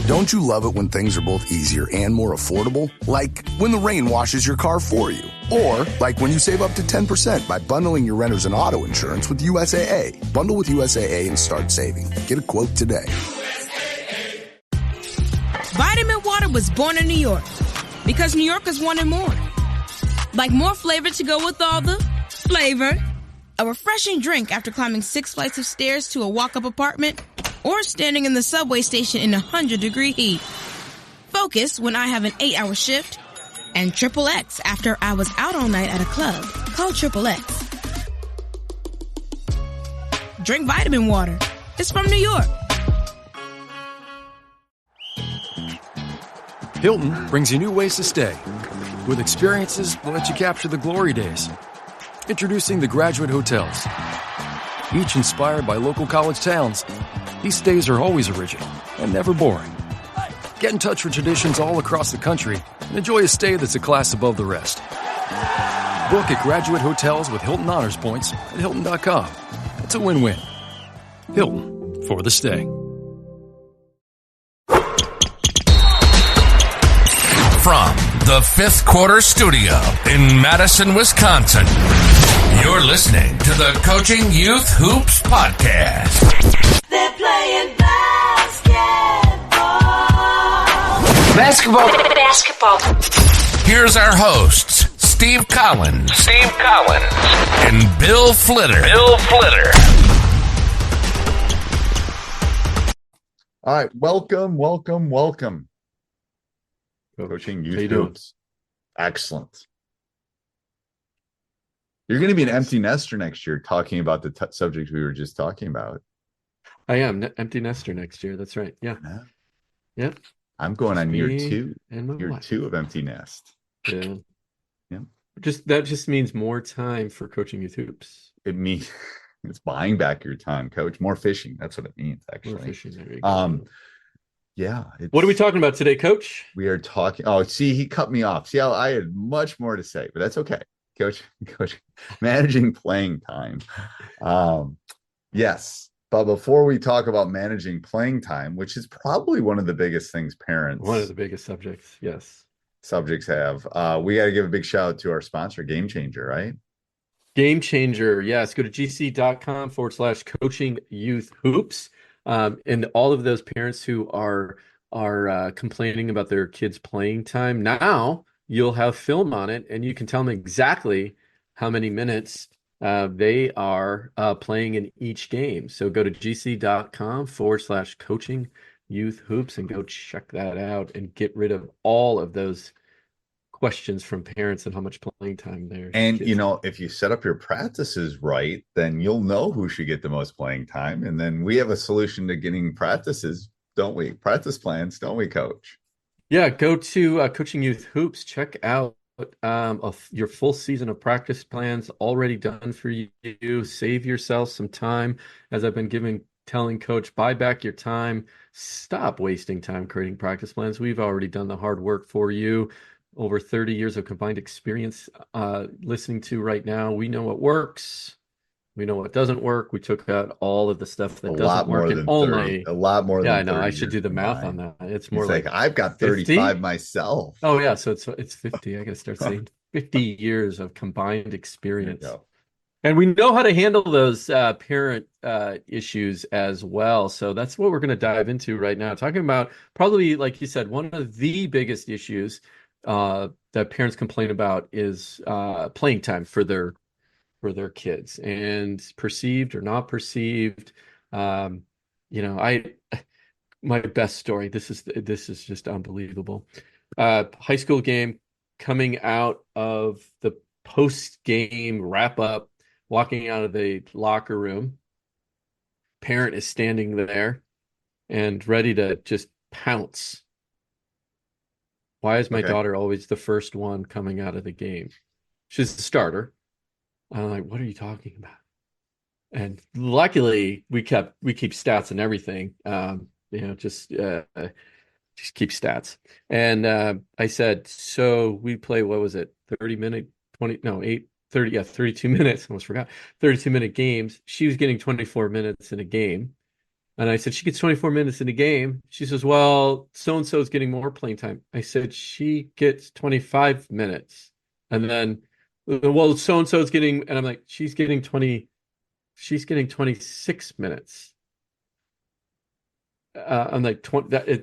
Don't you love it when things are both easier and more affordable? Like when the rain washes your car for you. Or like when you save up to 10% by bundling your renters and auto insurance with USAA. Bundle with USAA and start saving. Get a quote today. Vitamin Water was born in New York because New Yorkers wanted more. Like more flavor to go with all the flavor. A refreshing drink after climbing 6 flights of stairs to a walk-up apartment. Or standing in the subway station in 100-degree heat. Focus when I have an 8-hour shift. And Triple X after I was out all night at a club. Call Triple X. Drink vitamin water. It's from New York. Hilton brings you new ways to stay. With experiences that let you capture the glory days. Introducing the Graduate Hotels. Each inspired by local college towns, these stays are always original and never boring. Get in touch with traditions all across the country and enjoy a stay that's a class above the rest. Book at Graduate Hotels with Hilton Honors Points at Hilton.com. It's a win-win. Hilton, for the stay. From the Fifth Quarter Studio in Madison, Wisconsin, you're listening to the Coaching Youth Hoops Podcast. They're playing basketball. Basketball. Here's our hosts, Steve Collins. And Bill Flitter. All right. Welcome. Coaching Youth Hoops. Excellent. You're going to be an empty nester next year talking about the subject we were just talking about. I am empty nester next year. That's right. Yeah. Yep. I'm going on year 2. And year 2 of empty nest. Yeah. Yeah. That just means more time for coaching youth hoops. It means it's buying back your time, coach. More fishing. That's what it means, actually. More fishing. There you go. Yeah. What are we talking about today, Coach? We are talking. Oh, see, he cut me off. See how I had much more to say, but that's okay. Coach, managing playing time. Yes. But before we talk about managing playing time, which is probably one of the biggest things parents. One of the biggest subjects. Yes. Subjects have. We got to give a big shout out to our sponsor, Game Changer, right? Game Changer. Yes. Go to gc.com/coaching youth hoops. And all of those parents who are complaining about their kids' playing time, now you'll have film on it, and you can tell them exactly how many minutes they are playing in each game. So go to gc.com/coaching youth hoops and go check that out and get rid of all of those questions from parents and how much playing time there. And if you set up your practices right, then you'll know who should get the most playing time. And then we have a solution to getting practices, don't we? Practice plans, don't we, Coach? Yeah, go to Coaching Youth Hoops. Check out your full season of practice plans already done for you. Save yourself some time. As I've been telling Coach, buy back your time. Stop wasting time creating practice plans. We've already done the hard work for you. Over 30 years of combined experience listening to right now. We know what works. We know what doesn't work. We took out all of the stuff that doesn't work. A lot more than 30. Yeah, I know. I should do the math on that. It's more like I've got 35 50? Myself. Oh, yeah. So it's 50. I got to start saying 50 years of combined experience. And we know how to handle those parent issues as well. So that's what we're going to dive into right now. Talking about probably, like you said, one of the biggest issues that parents complain about is playing time for their kids, and perceived or not perceived. My best story. This is just unbelievable. High school game, coming out of the post-game wrap-up, walking out of the locker room. Parent is standing there and ready to just pounce. Why is my daughter always the first one coming out of the game? She's the starter. I'm like, what are you talking about? And luckily, we keep stats and everything. Just keep stats. And I said, so we play, what was it? 32 minutes. Almost forgot. 32-minute games. She was getting 24 minutes in a game. And I said, she gets 24 minutes in the game. She says, well, so-and-so is getting more playing time. I said, she gets 25 minutes. And then, well, so-and-so is getting, and I'm like, she's getting 26 minutes. I'm like,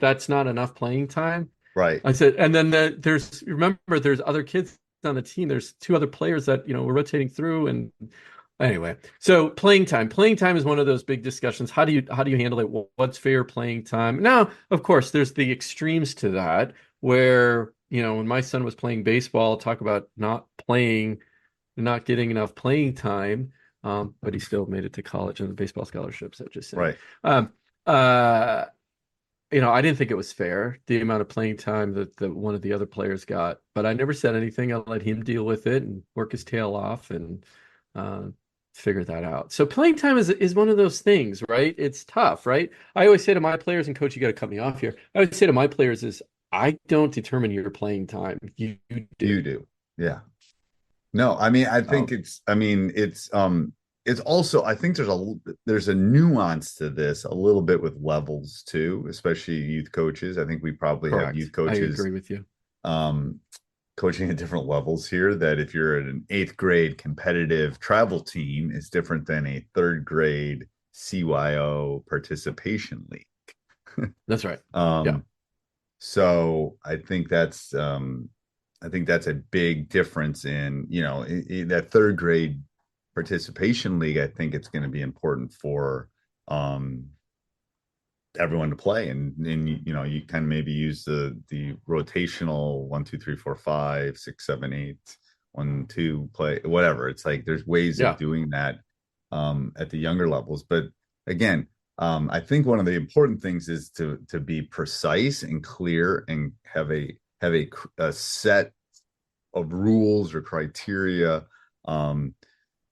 that's not enough playing time. Right. I said, and then remember, there's other kids on the team. There's two other players that, we're rotating through. And anyway, so playing time is one of those big discussions. How do you handle it? What's fair playing time? Now, of course, there's the extremes to that where, when my son was playing baseball, talk about not getting enough playing time. But he still made it to college on the baseball scholarship. So just saying. Right. Um, uh, I didn't think it was fair, the amount of playing time that one of the other players got, but I never said anything. I let him deal with it and work his tail off and figure that out. So playing time is one of those things, right? It's tough, right? I always say to my players, and coach, you got to cut me off here. I always say to my players is, I don't determine your playing time. You do. You do. Yeah. No, I mean, it's also, I think there's a nuance to this a little bit with levels too, especially youth coaches. I think we probably Correct. have youth coaches. I agree with you. Coaching at different levels here, that if you're at an 8th grade competitive travel team, it's different than a 3rd grade CYO participation league. That's right. Yeah. So I think that's a big difference in, in that 3rd grade participation league. I think it's going to be important for everyone to play, and you kind of maybe use the rotational 1 2 3 4 5 6 7 8 1 2 play, whatever. It's like there's ways of doing that at the younger levels. But again, I think one of the important things is to be precise and clear and have a set of rules or criteria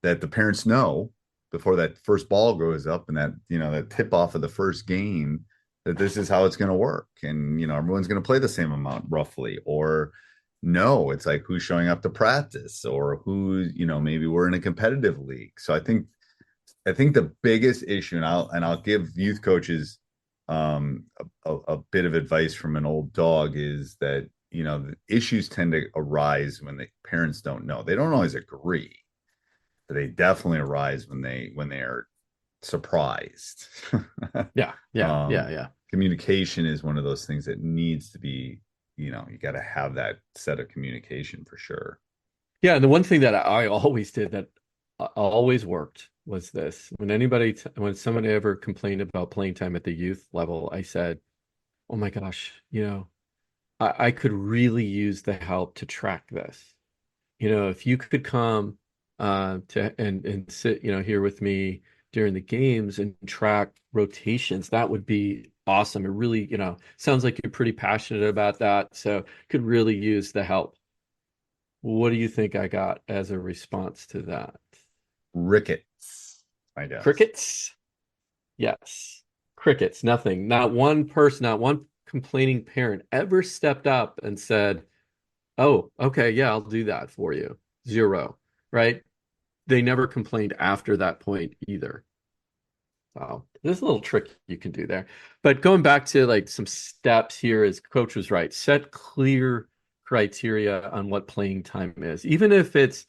that the parents know before that first ball goes up and that that tip off of the first game, that this is how it's going to work, and everyone's going to play the same amount roughly. Or no, it's like who's showing up to practice, or who maybe we're in a competitive league. So I think the biggest issue, and I'll give youth coaches a bit of advice from an old dog, is that the issues tend to arise when the parents don't know. They don't always agree, but they definitely arise when they are surprised. Yeah. Communication is one of those things that needs to be, you got to have that set of communication for sure. Yeah, and the one thing that I always did that always worked was this. When somebody ever complained about playing time at the youth level, I said, oh my gosh, I could really use the help to track this. If you could come and sit, here with me during the games and track rotations, that would be awesome. It really, sounds like you're pretty passionate about that. So could really use the help. What do you think I got as a response to that? Rickets, I guess. Crickets? Yes. Crickets. Nothing. Not one person, not one complaining parent ever stepped up and said, oh, okay, yeah, I'll do that for you. 0, right? They never complained after that point either. So there's a little trick you can do there. But going back to like some steps here, as coach was right, set clear criteria on what playing time is. Even if it's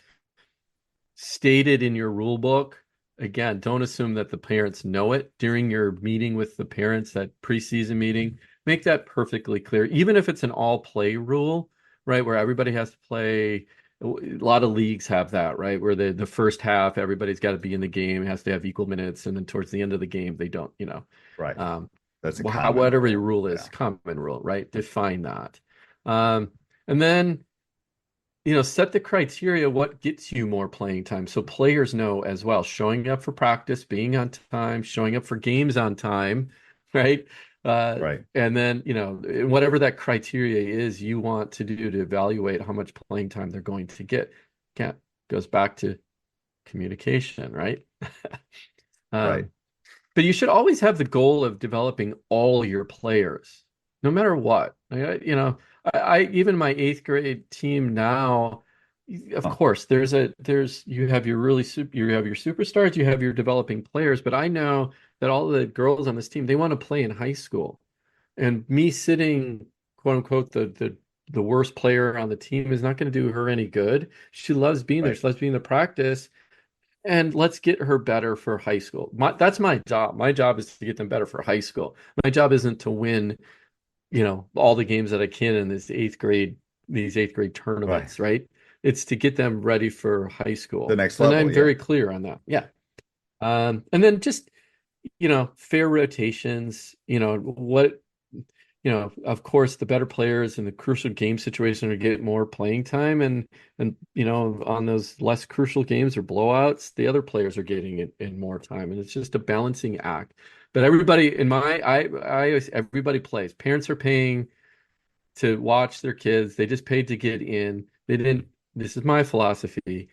stated in your rule book, again, don't assume that the parents know it during your meeting with the parents, that preseason meeting. Make that perfectly clear, even if it's an all play rule, right? Where everybody has to play. A lot of leagues have that, right? Where the first half, everybody's got to be in the game, has to have equal minutes. And then towards the end of the game, they don't, Right. That's whatever your rule is, common rule, right? Define that. And then, set the criteria, what gets you more playing time. So players know as well, showing up for practice, being on time, showing up for games on time, right? Right. And then, whatever that criteria is you want to do to evaluate how much playing time they're going to get. Again, goes back to communication, right? Right. But you should always have the goal of developing all your players, no matter what. I even my 8th grade team now, of course, you have your superstars, you have your developing players, but I know that all the girls on this team, they want to play in high school. And me sitting, quote unquote, the worst player on the team is not going to do her any good. She loves being there. She loves being in the practice. And let's get her better for high school. That's my job. My job is to get them better for high school. My job isn't to win, all the games that I can in these eighth grade tournaments, right? It's to get them ready for high school. The next level. And I'm very clear on that. Yeah. And then just, fair rotations, of course, the better players in the crucial game situation are get more playing time, and on those less crucial games or blowouts, the other players are getting it in more time, and it's just a balancing act. But everybody everybody plays. Parents are paying to watch their kids. They just paid to get in. They didn't. This is my philosophy.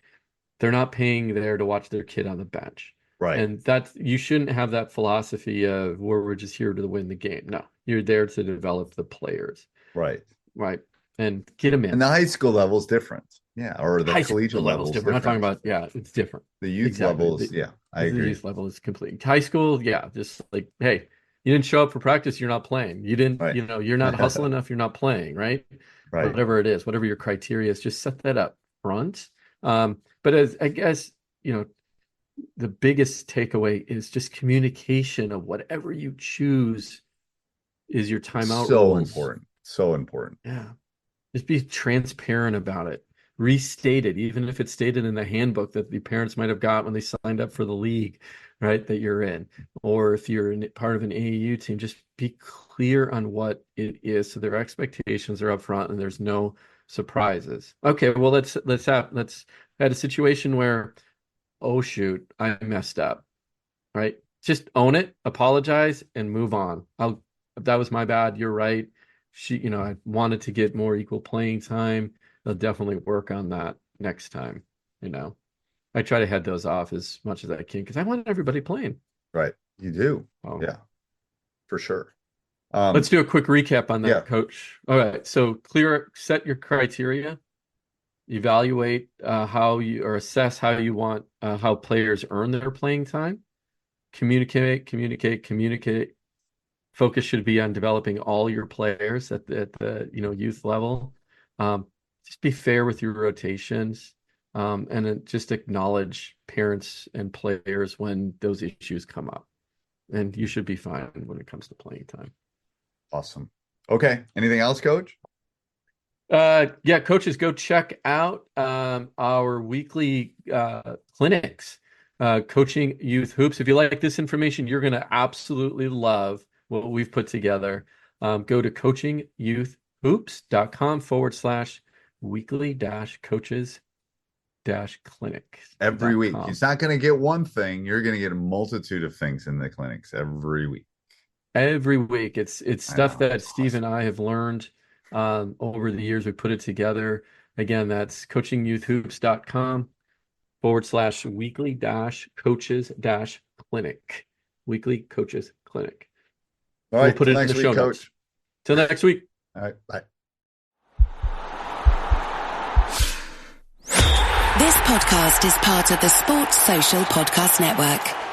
They're not paying there to watch their kid on the bench. Right. And you shouldn't have that philosophy of where we're just here to win the game. No, you're there to develop the players. Right. Right. And get them in. And the high school level is different. Yeah. Or the collegiate level is different. We're not talking about, it's different. The youth levels, I agree. The youth level is complete. High school, just like, hey, you didn't show up for practice, you're not playing. You didn't, you're not hustling enough, you're not playing, right? Right. Whatever it is, whatever your criteria is, just set that up front. But as I guess, the biggest takeaway is just communication of whatever you choose is your timeout. So important. Yeah. Just be transparent about it. Restate it, even if it's stated in the handbook that the parents might have got when they signed up for the league, right, that you're in. Or if you're part of an AAU team, just be clear on what it is so their expectations are up front and there's no surprises. Okay, well, let's have a situation where, oh shoot, I messed up, right? Just own it, apologize, and move on. That was my bad. You're right. I wanted to get more equal playing time. I'll definitely work on that next time. I try to head those off as much as I can because I want everybody playing. Right. You do. Oh. Yeah, for sure. Let's do a quick recap on that, Coach. All right. So set your criteria. Evaluate assess how you want how players earn their playing time. Communicate. Focus should be on developing all your players at the youth level. Just be fair with your rotations, and then just acknowledge parents and players when those issues come up. And you should be fine when it comes to playing time. Awesome. Okay. Anything else, Coach? Coaches, go check out our weekly clinics, Coaching Youth Hoops. If you like this information, you're going to absolutely love what we've put together. Go to coachingyouthhoops.com/weekly-coaches-clinic. Every week. It's not going to get one thing. You're going to get a multitude of things in the clinics every week. Every week. It's stuff that Steve and I have learned over the years. We put it together. Again, that's coachingyouthhoops.com/weekly-coaches-clinic. Weekly Coaches Clinic. All right. We'll put it in the show notes. Till next week. All right. Bye. This podcast is part of the Sports Social Podcast Network.